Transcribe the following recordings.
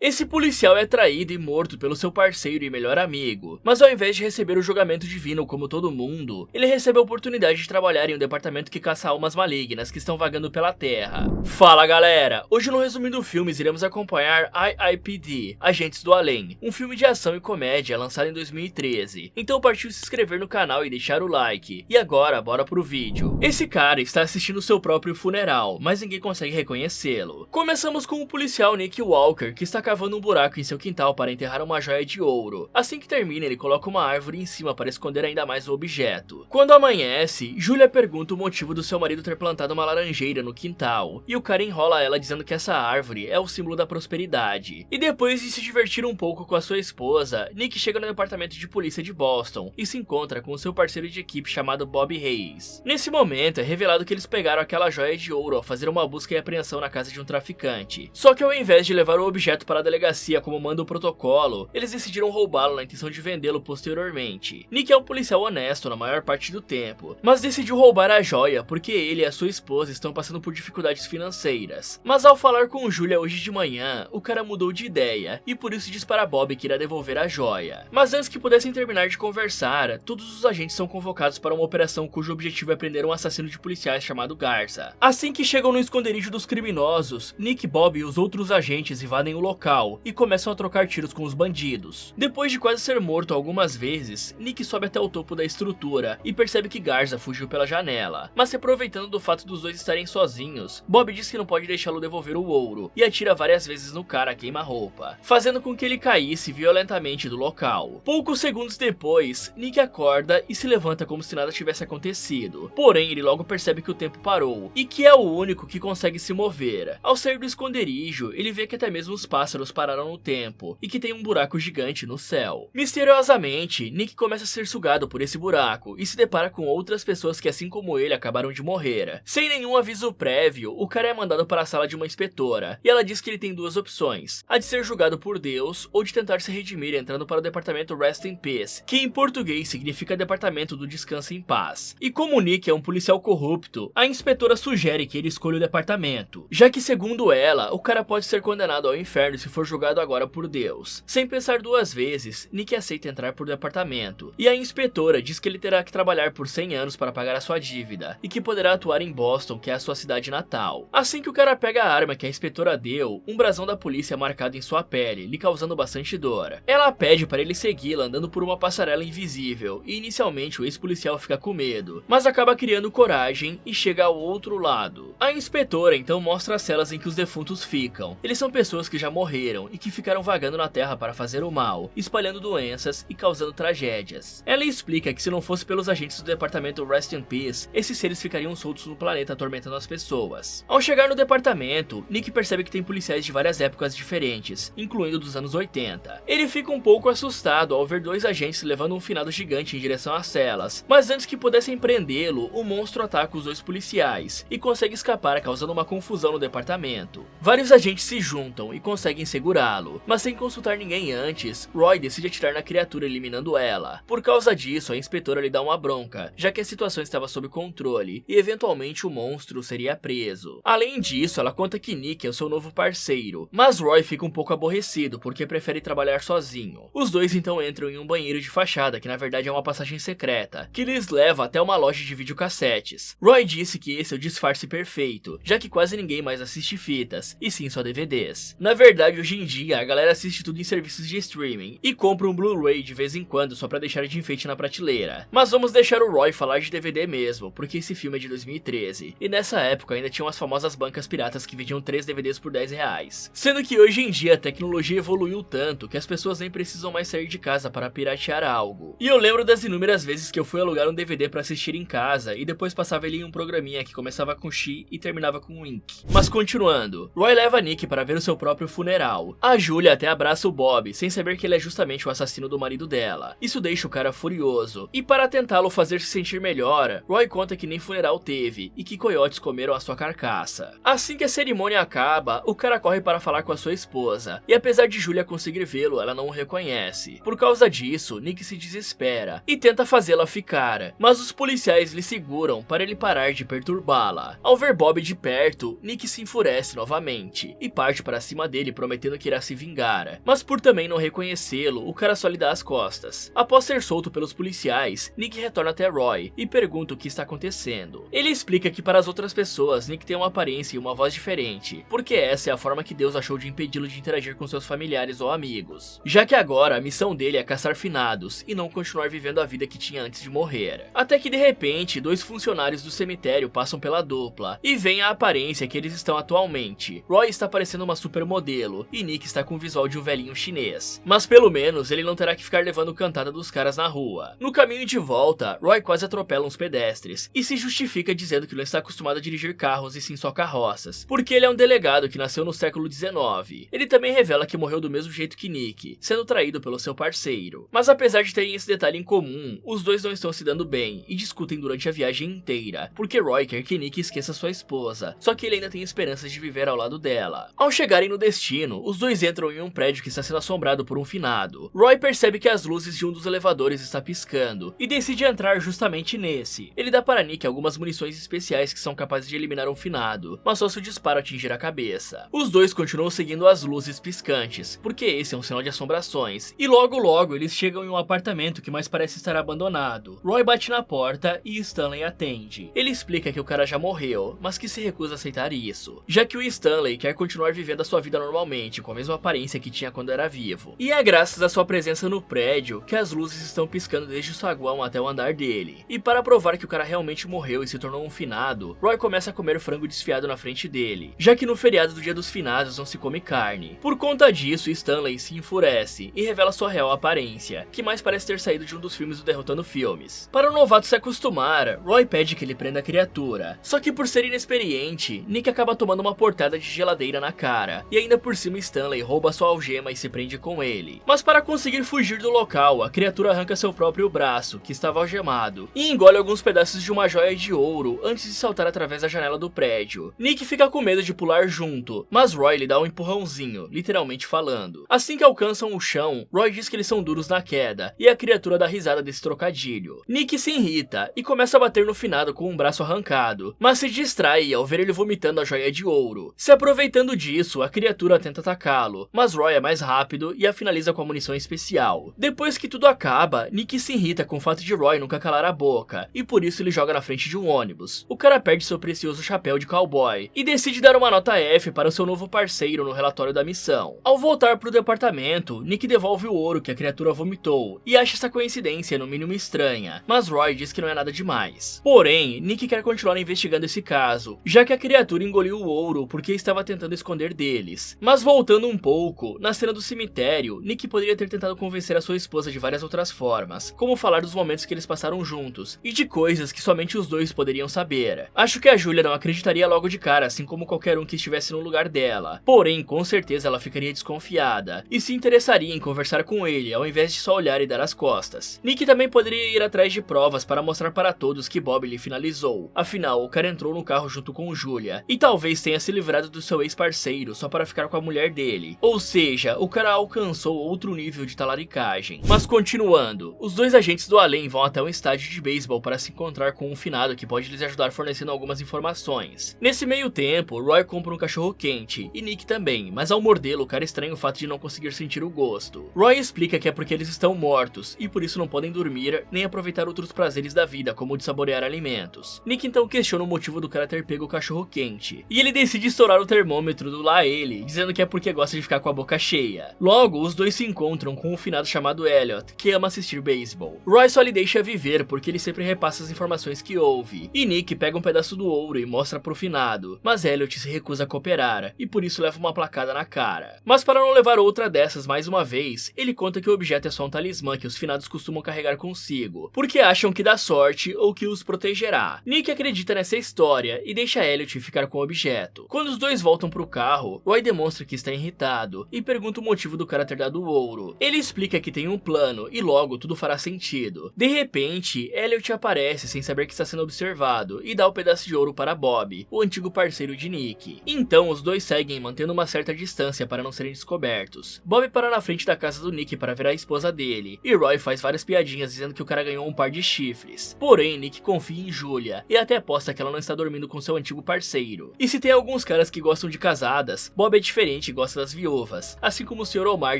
Esse policial é traído e morto pelo seu parceiro e melhor amigo, mas ao invés de receber o julgamento divino como todo mundo, ele recebe a oportunidade de trabalhar em um departamento que caça almas malignas que estão vagando pela Terra. Fala galera, hoje no Resumindo Filmes iremos acompanhar IIPD, Agentes do Além, um filme de ação e comédia lançado em 2013, então partiu se inscrever no canal e deixar o like, e agora bora pro vídeo. Esse cara está assistindo seu próprio funeral, mas ninguém consegue reconhecê-lo. Começamos com o policial Nick Walker, que está cavando um buraco em seu quintal para enterrar uma joia de ouro. Assim que termina, ele coloca uma árvore em cima para esconder ainda mais o objeto. Quando amanhece, Julia pergunta o motivo do seu marido ter plantado uma laranjeira no quintal, e o cara enrola ela dizendo que essa árvore é o símbolo da prosperidade. E depois de se divertir um pouco com a sua esposa, Nick chega no departamento de polícia de Boston e se encontra com o seu parceiro de equipe chamado Bob Hayes. Nesse momento, é revelado que eles pegaram aquela joia de ouro ao fazer uma busca e apreensão na casa de um traficante. Só que ao invés de levar o objeto para a delegacia como manda o protocolo, eles decidiram roubá-lo na intenção de vendê-lo posteriormente. Nick é um policial honesto na maior parte do tempo, mas decidiu roubar a joia porque ele e a sua esposa estão passando por dificuldades financeiras. Mas ao falar com Julia hoje de manhã, o cara mudou de ideia e por isso diz para Bob que irá devolver a joia. Mas antes que pudessem terminar de conversar, todos os agentes são convocados para uma operação cujo objetivo é prender um assassino de policiais chamado Garza. Assim que chegam no esconderijo dos criminosos, Nick, Bob e os outros agentes invadem o local e começam a trocar tiros com os bandidos. Depois de quase ser morto algumas vezes, Nick sobe até o topo da estrutura e percebe que Garza fugiu pela janela. Mas se aproveitando do fato dos dois estarem sozinhos, Bob diz que não pode deixá-lo devolver o ouro e atira várias vezes no cara a queima-roupa, fazendo com que ele caísse violentamente do local. Poucos segundos depois, Nick acorda e se levanta como se nada tivesse acontecido. Porém, ele logo percebe que o tempo parou e que é o único que consegue se mover. Ao sair do esconderijo, ele vê que até mesmo os pássaros pararam no tempo e que tem um buraco gigante no céu. Misteriosamente, Nick começa a ser sugado por esse buraco e se depara com outras pessoas que, assim como ele, acabaram de morrer. Sem nenhum aviso prévio, o cara é mandado para a sala de uma inspetora e ela diz que ele tem duas opções: a de ser julgado por Deus ou de tentar se redimir entrando para o departamento Rest in Peace, que em português significa Departamento do Descanso em Paz. E como Nick é um policial corrupto, a inspetora sugere que ele escolha o departamento, já que segundo ela, o cara pode ser condenado ao inferno se for julgado agora por Deus. Sem pensar duas vezes, Nick aceita entrar por departamento, e a inspetora diz que ele terá que trabalhar por 100 anos para pagar a sua dívida, e que poderá atuar em Boston, que é a sua cidade natal. Assim que o cara pega a arma que a inspetora deu, um brasão da polícia é marcado em sua pele, lhe causando bastante dor. Ela pede para ele segui-la andando por uma passarela invisível, e inicialmente o ex-policial fica com medo, mas acaba criando coragem e chega ao outro lado. A inspetora então mostra as celas em que os defuntos ficam. Eles são pessoas que já morreram e que ficaram vagando na Terra para fazer o mal, espalhando doenças e causando tragédias. Ela explica que se não fosse pelos agentes do departamento Rest in Peace, esses seres ficariam soltos no planeta atormentando as pessoas. Ao chegar no departamento, Nick percebe que tem policiais de várias épocas diferentes, incluindo dos anos 80. Ele fica um pouco assustado ao ver dois agentes levando um finado gigante em direção às celas, mas antes que pudessem prendê-lo, o monstro ataca os dois policiais e consegue escapar, causando uma confusão no departamento. Vários agentes se juntam e conseguem segurá-lo, mas sem consultar ninguém antes, Roy decide atirar na criatura eliminando ela. Por causa disso, a inspetora lhe dá uma bronca, já que a situação estava sob controle e eventualmente o monstro seria preso. Além disso, ela conta que Nick é o seu novo parceiro, mas Roy fica um pouco aborrecido porque prefere trabalhar sozinho. Os dois então entram em um banheiro de fachada, que na verdade é uma passagem secreta, que lhes leva até uma loja de videocassetes. Roy disse que esse é o disfarce perfeito, já que quase ninguém mais assiste fitas, e sim só DVDs. Na verdade, hoje em dia, a galera assiste tudo em serviços de streaming e compra um Blu-ray de vez em quando só pra deixar de enfeite na prateleira. Mas vamos deixar o Roy falar de DVD mesmo, porque esse filme é de 2013, e nessa época ainda tinham as famosas bancas piratas que vendiam 3 DVDs por R$10. Sendo que hoje em dia a tecnologia evoluiu tanto que as pessoas nem precisam mais sair de casa para piratear algo. E eu lembro das inúmeras vezes que eu fui alugar um DVD pra assistir em casa e depois passava ele em um programinha que começava com X e terminava com Wink. Mas continuando, Roy leva Nick para ver o seu próprio funeral. A Julia até abraça o Bob, sem saber que ele é justamente o assassino do marido dela. Isso deixa o cara furioso, e para tentá-lo fazer se sentir melhor, Roy conta que nem funeral teve, e que coiotes comeram a sua carcaça. Assim que a cerimônia acaba, o cara corre para falar com a sua esposa, e apesar de Julia conseguir vê-lo, ela não o reconhece. Por causa disso, Nick se desespera, e tenta fazê-la ficar, mas os policiais lhe seguram para ele parar de perturbá-la. Ao ver Bob de perto, Nick se enfurece novamente, e parte para cima dele prometendo prometendo que irá se vingar, mas por também não reconhecê-lo, o cara só lhe dá as costas. Após ser solto pelos policiais, Nick retorna até Roy e pergunta o que está acontecendo. Ele explica que para as outras pessoas, Nick tem uma aparência e uma voz diferente, porque essa é a forma que Deus achou de impedi-lo de interagir com seus familiares ou amigos, já que agora a missão dele é caçar finados e não continuar vivendo a vida que tinha antes de morrer. Até que de repente, dois funcionários do cemitério passam pela dupla e veem a aparência que eles estão atualmente. Roy está parecendo uma supermodelo e Nick está com o visual de um velhinho chinês, mas pelo menos ele não terá que ficar levando cantada dos caras na rua. No caminho de volta, Roy quase atropela uns pedestres e se justifica dizendo que não está acostumado a dirigir carros e sim só carroças, porque ele é um delegado que nasceu no século XIX. Ele também revela que morreu do mesmo jeito que Nick, sendo traído pelo seu parceiro. Mas apesar de terem esse detalhe em comum, os dois não estão se dando bem e discutem durante a viagem inteira, porque Roy quer que Nick esqueça sua esposa, só que ele ainda tem esperanças de viver ao lado dela. Ao chegarem no destino, os dois entram em um prédio que está sendo assombrado por um finado. Roy percebe que as luzes de um dos elevadores está piscando e decide entrar justamente nesse. Ele dá para Nick algumas munições especiais que são capazes de eliminar um finado, mas só se o disparo atingir a cabeça. Os dois continuam seguindo as luzes piscantes, porque esse é um sinal de assombrações, e logo eles chegam em um apartamento que mais parece estar abandonado. Roy bate na porta e Stanley atende. Ele explica que o cara já morreu, mas que se recusa a aceitar isso, já que o Stanley quer continuar vivendo a sua vida normalmente, com a mesma aparência que tinha quando era vivo. E é graças à sua presença no prédio que as luzes estão piscando desde o saguão até o andar dele. E para provar que o cara realmente morreu e se tornou um finado, Roy começa a comer frango desfiado na frente dele, já que no feriado do Dia dos Finados não se come carne. Por conta disso, Stanley se enfurece e revela sua real aparência, que mais parece ter saído de um dos filmes do Derrotando Filmes. Para o novato se acostumar, Roy pede que ele prenda a criatura, só que por ser inexperiente, Nick acaba tomando uma portada de geladeira na cara, e ainda por cima Stanley rouba sua algema e se prende com ele. Mas para conseguir fugir do local, a criatura arranca seu próprio braço, que estava algemado, e engole alguns pedaços de uma joia de ouro antes de saltar através da janela do prédio. Nick fica com medo de pular junto, mas Roy lhe dá um empurrãozinho, literalmente falando. Assim que alcançam o chão, Roy diz que eles são duros na queda, e a criatura dá risada desse trocadilho. Nick se irrita e começa a bater no finado com um braço arrancado, mas se distrai ao ver ele vomitando a joia de ouro. Se aproveitando disso, a criatura tenta atacá-lo, mas Roy é mais rápido e a finaliza com a munição especial. Depois que tudo acaba, Nick se irrita com o fato de Roy nunca calar a boca, e por isso ele joga na frente de um ônibus. O cara perde seu precioso chapéu de cowboy e decide dar uma nota F para o seu novo parceiro no relatório da missão. Ao voltar pro departamento, Nick devolve o ouro que a criatura vomitou e acha essa coincidência no mínimo estranha, mas Roy diz que não é nada demais. Porém, Nick quer continuar investigando esse caso, já que a criatura engoliu o ouro porque estava tentando esconder deles. Mas voltando um pouco, na cena do cemitério, Nick poderia ter tentado convencer a sua esposa de várias outras formas, como falar dos momentos que eles passaram juntos e de coisas que somente os dois poderiam saber. Acho que a Julia não acreditaria logo de cara, assim como qualquer um que estivesse no lugar dela. Porém, com certeza ela ficaria desconfiada e se interessaria em conversar com ele, ao invés de só olhar e dar as costas. Nick também poderia ir atrás de provas para mostrar para todos que Bob lhe finalizou. Afinal, o cara entrou no carro junto com Julia e talvez tenha se livrado do seu ex-parceiro só para ficar com a mulher dele. Ou seja, o cara alcançou outro nível de talaricagem. Mas continuando, os dois agentes do além vão até um estádio de beisebol para se encontrar com um finado que pode lhes ajudar fornecendo algumas informações. Nesse meio tempo, Roy compra um cachorro quente e Nick também, mas ao mordê-lo, o cara estranha o fato de não conseguir sentir o gosto. Roy explica que é porque eles estão mortos e por isso não podem dormir nem aproveitar outros prazeres da vida, como o de saborear alimentos. Nick então questiona o motivo do cara ter pego o cachorro quente e ele decide estourar o termômetro do lá ele, dizendo que é porque gosta de ficar com a boca cheia. Logo, os dois se encontram com um finado chamado Elliot, que ama assistir beisebol. Roy só lhe deixa viver porque ele sempre repassa as informações que ouve, e Nick pega um pedaço do ouro e mostra pro finado, mas Elliot se recusa a cooperar e por isso leva uma placada na cara. Mas para não levar outra dessas mais uma vez, ele conta que o objeto é só um talismã que os finados costumam carregar consigo, porque acham que dá sorte ou que os protegerá. Nick acredita nessa história e deixa Elliot ficar com o objeto. Quando os dois voltam pro carro, Roy demonstra que está irritado e pergunta o motivo do cara ter dado o ouro. Ele explica que tem um plano e logo tudo fará sentido. De repente, Elliot aparece sem saber que está sendo observado e dá o pedaço de ouro para Bob, o antigo parceiro de Nick. Então os dois seguem mantendo uma certa distância para não serem descobertos. Bob para na frente da casa do Nick para ver a esposa dele, e Roy faz várias piadinhas dizendo que o cara ganhou um par de chifres. Porém, Nick confia em Julia e até aposta que ela não está dormindo com seu antigo parceiro. E se tem alguns caras que gostam de casadas, Bob é diferente inteligente e gosta das viúvas, assim como o Sr. Omar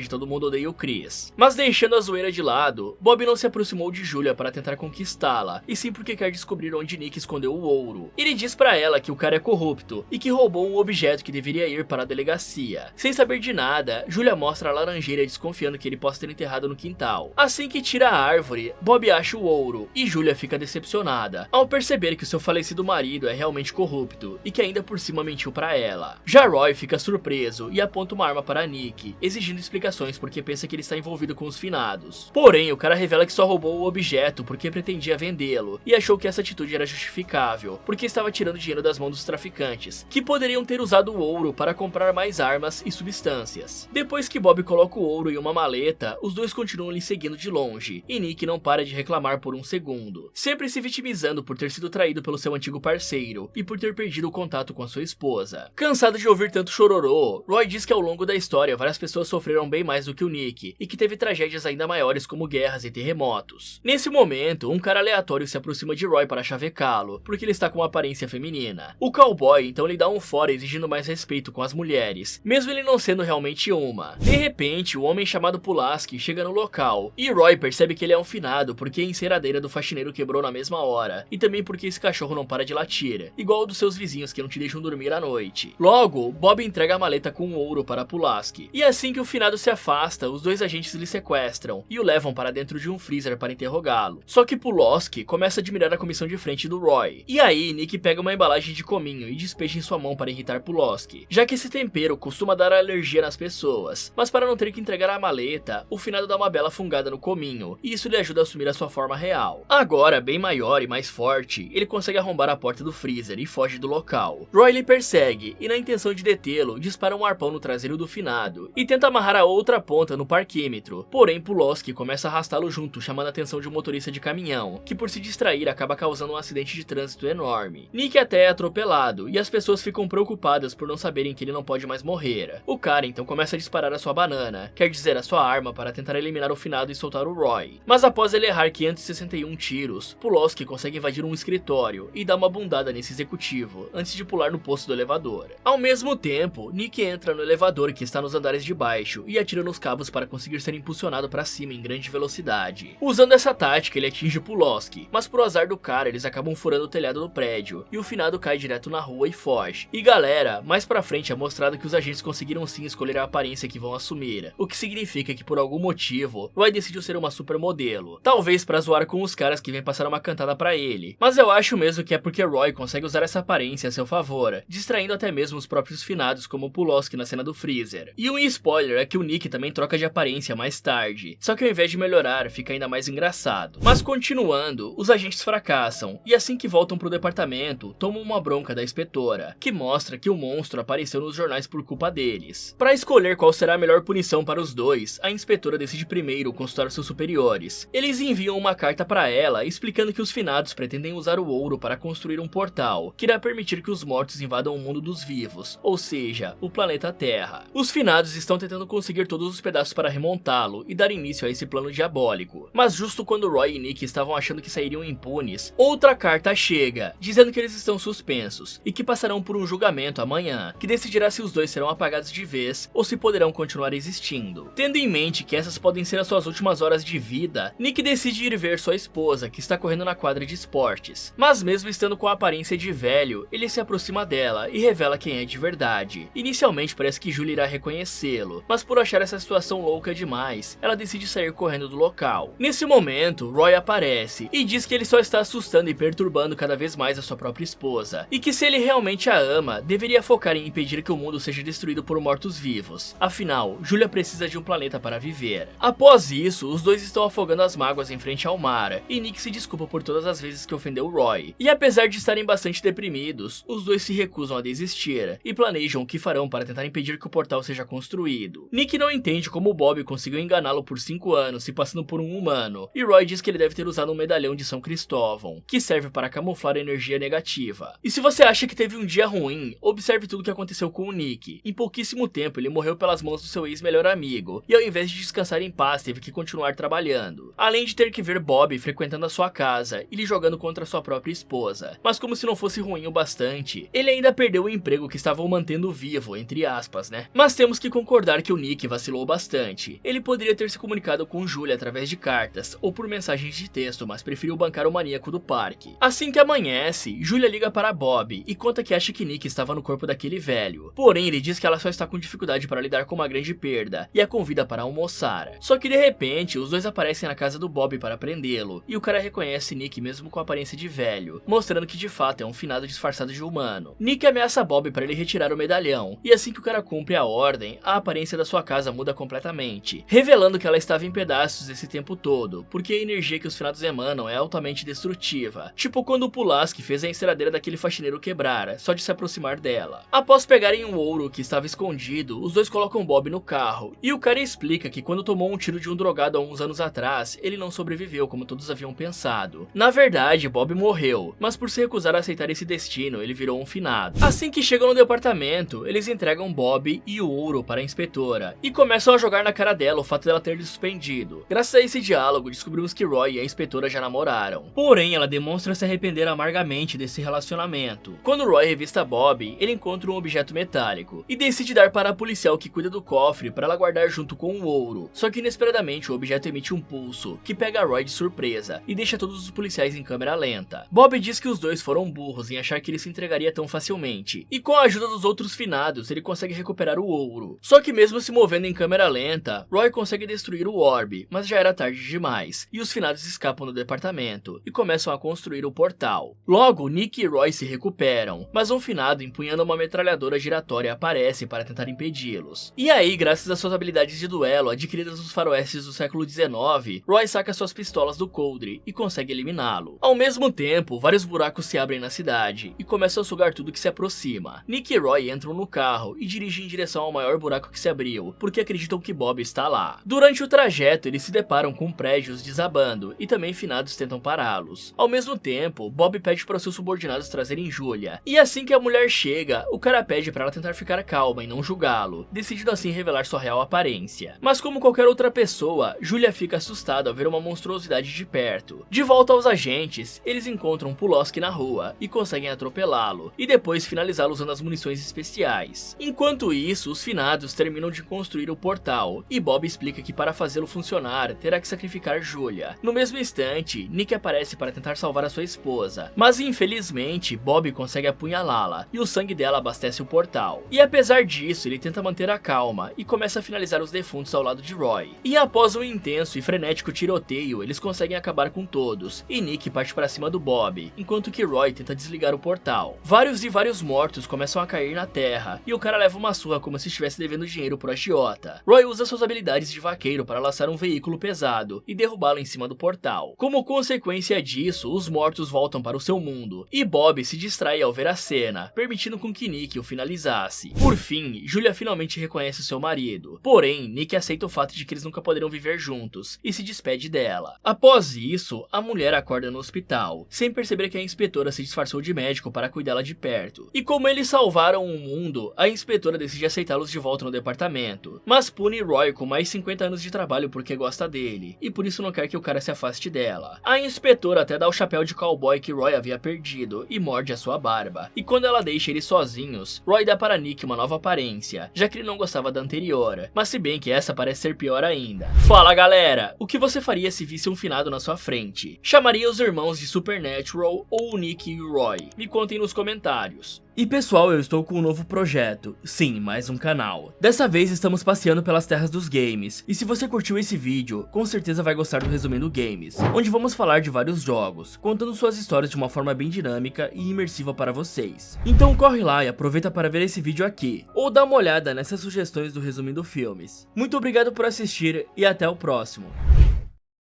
de Todo Mundo Odeia o Chris. Mas deixando a zoeira de lado, Bob não se aproximou de Julia para tentar conquistá-la, e sim porque quer descobrir onde Nick escondeu o ouro. Ele diz pra ela que o cara é corrupto e que roubou um objeto que deveria ir para a delegacia. Sem saber de nada, Julia mostra a laranjeira desconfiando que ele possa ter enterrado no quintal. Assim que tira a árvore, Bob acha o ouro e Julia fica decepcionada ao perceber que o seu falecido marido é realmente corrupto e que ainda por cima mentiu pra ela. Já Roy fica surpreso e aponta uma arma para Nick, exigindo explicações porque pensa que ele está envolvido com os finados. Porém, o cara revela que só roubou o objeto porque pretendia vendê-lo e achou que essa atitude era justificável, porque estava tirando dinheiro das mãos dos traficantes, que poderiam ter usado o ouro para comprar mais armas e substâncias. Depois que Bob coloca o ouro em uma maleta, os dois continuam lhe seguindo de longe, e Nick não para de reclamar por um segundo, sempre se vitimizando por ter sido traído pelo seu antigo parceiro e por ter perdido o contato com a sua esposa. Cansado de ouvir tanto chororô, Roy diz que ao longo da história várias pessoas sofreram bem mais do que o Nick, e que teve tragédias ainda maiores como guerras e terremotos. Nesse momento, um cara aleatório se aproxima de Roy para chavecá-lo, porque ele está com uma aparência feminina. O cowboy então lhe dá um fora exigindo mais respeito com as mulheres, mesmo ele não sendo realmente uma. De repente, o homem chamado Pulaski chega no local, e Roy percebe que ele é um finado porque a enceradeira do faxineiro quebrou na mesma hora, e também porque esse cachorro não para de latir, igual o dos seus vizinhos que não te deixam dormir à noite. Logo, Bob entrega a maleta com ouro para Pulaski, e assim que o finado se afasta, os dois agentes lhe sequestram e o levam para dentro de um freezer para interrogá-lo. Só que Pulaski começa a admirar a comissão de frente do Roy, e aí Nick pega uma embalagem de cominho e despeja em sua mão para irritar Pulaski, já que esse tempero costuma dar alergia nas pessoas, mas para não ter que entregar a maleta, o finado dá uma bela fungada no cominho, e isso lhe ajuda a assumir a sua forma real. Agora, bem maior e mais forte, ele consegue arrombar a porta do freezer e foge do local. Roy lhe persegue, e na intenção de detê-lo, dispara um arpão no traseiro do finado, e tenta amarrar a outra ponta no parquímetro, porém Pulaski começa a arrastá-lo junto, chamando a atenção de um motorista de caminhão, que por se distrair acaba causando um acidente de trânsito enorme. Nick até é atropelado, e as pessoas ficam preocupadas por não saberem que ele não pode mais morrer. O cara então começa a disparar a sua banana, quer dizer a sua arma, para tentar eliminar o finado e soltar o Roy. Mas após ele errar 561 tiros, Pulaski consegue invadir um escritório e dá uma bundada nesse executivo, antes de pular no poço do elevador. Ao mesmo tempo, Nick entra no elevador que está nos andares de baixo e atira nos cabos para conseguir ser impulsionado para cima em grande velocidade. Usando essa tática, ele atinge Pulaski, mas por azar do cara, eles acabam furando o telhado do prédio, e o finado cai direto na rua e foge. E galera, mais pra frente é mostrado que os agentes conseguiram sim escolher a aparência que vão assumir, o que significa que por algum motivo, Roy decidiu ser uma supermodelo, talvez pra zoar com os caras que vêm passar uma cantada pra ele, mas eu acho mesmo que é porque Roy consegue usar essa aparência a seu favor, distraindo até mesmo os próprios finados como Pulaski na cena do freezer. E um spoiler é que o Nick também troca de aparência mais tarde, só que ao invés de melhorar, fica ainda mais engraçado. Mas continuando, os agentes fracassam, e assim que voltam pro departamento, tomam uma bronca da inspetora, que mostra que o monstro apareceu nos jornais por culpa deles. Para escolher qual será a melhor punição para os dois, a inspetora decide primeiro consultar seus superiores. Eles enviam uma carta para ela explicando que os finados pretendem usar o ouro para construir um portal, que irá permitir que os mortos invadam o mundo dos vivos, ou seja, o planeta Terra. Os finados estão tentando conseguir todos os pedaços para remontá-lo e dar início a esse plano diabólico. Mas justo quando Roy e Nick estavam achando que sairiam impunes, outra carta chega, dizendo que eles estão suspensos e que passarão por um julgamento amanhã, que decidirá se os dois serão apagados de vez ou se poderão continuar existindo. Tendo em mente que essas podem ser as suas últimas horas de vida, Nick decide ir ver sua esposa, que está correndo na quadra de esportes. Mas mesmo estando com a aparência de velho, ele se aproxima dela e revela quem é de verdade. Inicialmente parece que Julia irá reconhecê-lo, mas por achar essa situação louca demais, ela decide sair correndo do local. Nesse momento, Roy aparece e diz que ele só está assustando e perturbando cada vez mais a sua própria esposa, e que se ele realmente a ama, deveria focar em impedir que o mundo seja destruído por mortos-vivos. Afinal, Julia precisa de um planeta para viver. Após isso, os dois estão afogando as mágoas em frente ao mar, e Nick se desculpa por todas as vezes que ofendeu Roy. E apesar de estarem bastante deprimidos, os dois se recusam a desistir, e planejam o que farão para tentar impedir que o portal seja construído. Nick não entende como Bob conseguiu enganá-lo por 5 anos se passando por um humano, e Roy diz que ele deve ter usado um medalhão de São Cristóvão, que serve para camuflar a energia negativa. E se você acha que teve um dia ruim, observe tudo o que aconteceu com o Nick. Em pouquíssimo tempo ele morreu pelas mãos do seu ex-melhor amigo, e ao invés de descansar em paz teve que continuar trabalhando, além de ter que ver Bob frequentando a sua casa e lhe jogando contra sua própria esposa. Mas como se não fosse ruim o bastante, ele ainda perdeu o emprego que estava o mantendo vivo, entre entre aspas, né? Mas temos que concordar que o Nick vacilou bastante. Ele poderia ter se comunicado com Julia através de cartas ou por mensagens de texto, mas preferiu bancar o maníaco do parque. Assim que amanhece, Julia liga para Bob e conta que acha que Nick estava no corpo daquele velho. Porém, ele diz que ela só está com dificuldade para lidar com uma grande perda e a convida para almoçar. Só que de repente, os dois aparecem na casa do Bob para prendê-lo e o cara reconhece Nick mesmo com a aparência de velho, mostrando que de fato é um finado disfarçado de humano. Nick ameaça Bob para ele retirar o medalhão e assim que o cara cumpre a ordem, a aparência da sua casa muda completamente, revelando que ela estava em pedaços esse tempo todo, porque a energia que os finados emanam é altamente destrutiva, tipo quando o Pulaski fez a enceradeira daquele faxineiro quebrar, só de se aproximar dela. Após pegarem o ouro que estava escondido, os dois colocam Bob no carro, e o cara explica que quando tomou um tiro de um drogado há uns anos atrás, ele não sobreviveu como todos haviam pensado. Na verdade, Bob morreu, mas por se recusar a aceitar esse destino, ele virou um finado. Assim que chegam no departamento, eles entregam Bob e o ouro para a inspetora, e começam a jogar na cara dela o fato dela ter lhe suspendido. Graças a esse diálogo, descobrimos que Roy e a inspetora já namoraram. Porém, ela demonstra se arrepender amargamente desse relacionamento. Quando Roy revista Bob, ele encontra um objeto metálico, e decide dar para a policial que cuida do cofre para ela guardar junto com o ouro. Só que inesperadamente o objeto emite um pulso, que pega Roy de surpresa, e deixa todos os policiais em câmera lenta. Bob diz que os dois foram burros em achar que ele se entregaria tão facilmente, e com a ajuda dos outros finados, ele consegue recuperar o ouro. Só que mesmo se movendo em câmera lenta, Roy consegue destruir o orbe, mas já era tarde demais, e os finados escapam do departamento, e começam a construir o portal. Logo, Nick e Roy se recuperam, mas um finado empunhando uma metralhadora giratória aparece para tentar impedi-los. E aí, graças às suas habilidades de duelo adquiridas nos faroestes do século XIX, Roy saca suas pistolas do coldre e consegue eliminá-lo. Ao mesmo tempo, vários buracos se abrem na cidade e começam a sugar tudo que se aproxima. Nick e Roy entram no carro e dirigem em direção ao maior buraco que se abriu, porque acreditam que Bob está lá. Durante o trajeto, eles se deparam com prédios desabando e também finados tentam pará-los. Ao mesmo tempo, Bob pede para seus subordinados trazerem Julia, e assim que a mulher chega, o cara pede para ela tentar ficar calma e não julgá-lo, decidindo assim revelar sua real aparência. Mas como qualquer outra pessoa, Julia fica assustada ao ver uma monstruosidade de perto. De volta aos agentes, eles encontram Pulaski na rua e conseguem atropelá-lo, e depois finalizá-lo usando as munições especiais. Enquanto isso, os finados terminam de construir o portal, e Bob explica que para fazê-lo funcionar, terá que sacrificar Julia. No mesmo instante, Nick aparece para tentar salvar a sua esposa, mas infelizmente, Bob consegue apunhalá-la, e o sangue dela abastece o portal. E apesar disso, ele tenta manter a calma, e começa a finalizar os defuntos ao lado de Roy. E após um intenso e frenético tiroteio, eles conseguem acabar com todos, e Nick parte para cima do Bob, enquanto que Roy tenta desligar o portal. Vários mortos começam a cair na terra, e o cara leva uma surra como se estivesse devendo dinheiro pro agiota. Roy usa suas habilidades de vaqueiro para laçar um veículo pesado e derrubá-lo em cima do portal. Como consequência disso, os mortos voltam para o seu mundo, e Bob se distrai ao ver a cena, permitindo com que Nick o finalizasse. Por fim, Julia finalmente reconhece seu marido, porém, Nick aceita o fato de que eles nunca poderão viver juntos, e se despede dela. Após isso, a mulher acorda no hospital, sem perceber que a inspetora se disfarçou de médico para cuidá-la de perto. E como eles salvaram o mundo, a inspetora decide aceitá-los de volta no departamento, mas pune Roy com mais 50 anos de trabalho porque gosta dele, e por isso não quer que o cara se afaste dela. A inspetora até dá o chapéu de cowboy que Roy havia perdido e morde a sua barba, e quando ela deixa eles sozinhos, Roy dá para Nick uma nova aparência, já que ele não gostava da anterior, mas se bem que essa parece ser pior ainda. Fala galera, o que você faria se visse um finado na sua frente? Chamaria os irmãos de Supernatural ou o Nick e o Roy? Me contem nos comentários. E pessoal, eu estou com um novo projeto, sim, mais um canal. Dessa vez estamos passeando pelas terras dos games, e se você curtiu esse vídeo, com certeza vai gostar do Resumindo Games, onde vamos falar de vários jogos, contando suas histórias de uma forma bem dinâmica e imersiva para vocês. Então corre lá e aproveita para ver esse vídeo aqui, ou dá uma olhada nessas sugestões do Resumindo Filmes. Muito obrigado por assistir e até o próximo.